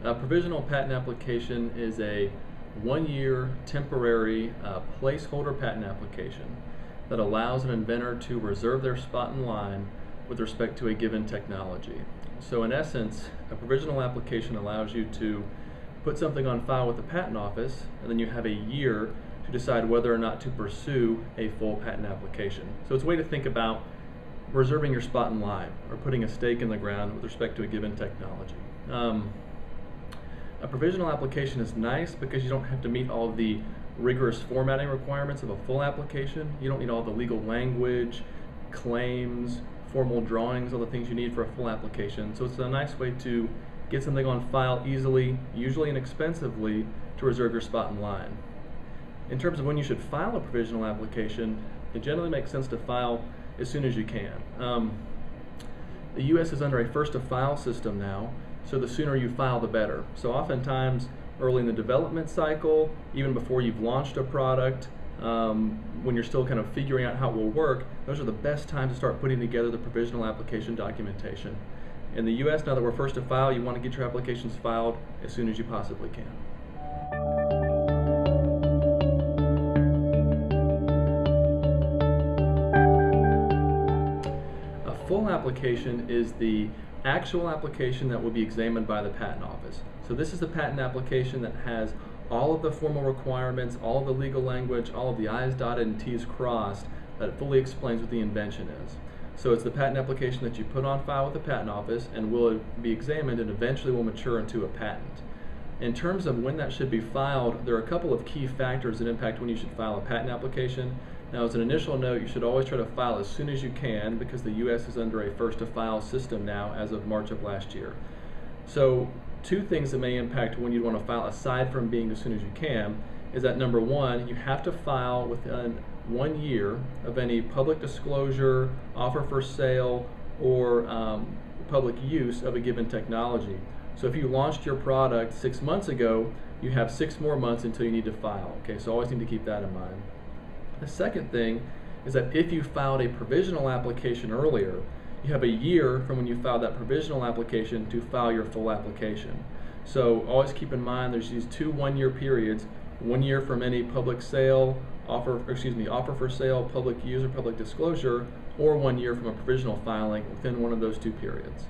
A provisional patent application is a one-year temporary placeholder patent application that allows an inventor to reserve their spot in line with respect to a given technology. So in essence, a provisional application allows you to put something on file with the patent office, and then you have a year to decide whether or not to pursue a full patent application. So it's a way to think about reserving your spot in line or putting a stake in the ground with respect to a given technology. A provisional application is nice because you don't have to meet all of the rigorous formatting requirements of a full application. You don't need all the legal language, claims, formal drawings, all the things you need for a full application. So it's a nice way to get something on file easily, usually inexpensively, to reserve your spot in line. In terms of when you should file a provisional application, it generally makes sense to file as soon as you can. The U.S. is under a first-to-file system now, so the sooner you file, the better. So oftentimes, early in the development cycle, even before you've launched a product, when you're still kind of figuring out how it will work, those are the best times to start putting together the provisional application documentation. In the U.S., now that we're first to file, you want to get your applications filed as soon as you possibly can. A full application is the actual application that will be examined by the patent office. So this is the patent application that has all of the formal requirements, all of the legal language, all of the I's dotted and T's crossed, that fully explains what the invention is. So it's the patent application that you put on file with the patent office and will be examined and eventually will mature into a patent. In terms of when that should be filed, there are a couple of key factors that impact when you should file a patent application. Now, as an initial note, you should always try to file as soon as you can because the U.S. is under a first-to-file system now as of March of last year. So two things that may impact when you'd want to file aside from being as soon as you can is that number one, you have to file within 1 year of any public disclosure, offer for sale, or public use of a given technology. So if you launched your product 6 months ago, you have 6 more months until you need to file. Okay, so always need to keep that in mind. The second thing is that if you filed a provisional application earlier, you have a year from when you filed that provisional application to file your full application. So always keep in mind there's these two 1-year periods, 1 year from any public sale, offer for sale, public use, or public disclosure, or 1 year from a provisional filing within one of those two periods.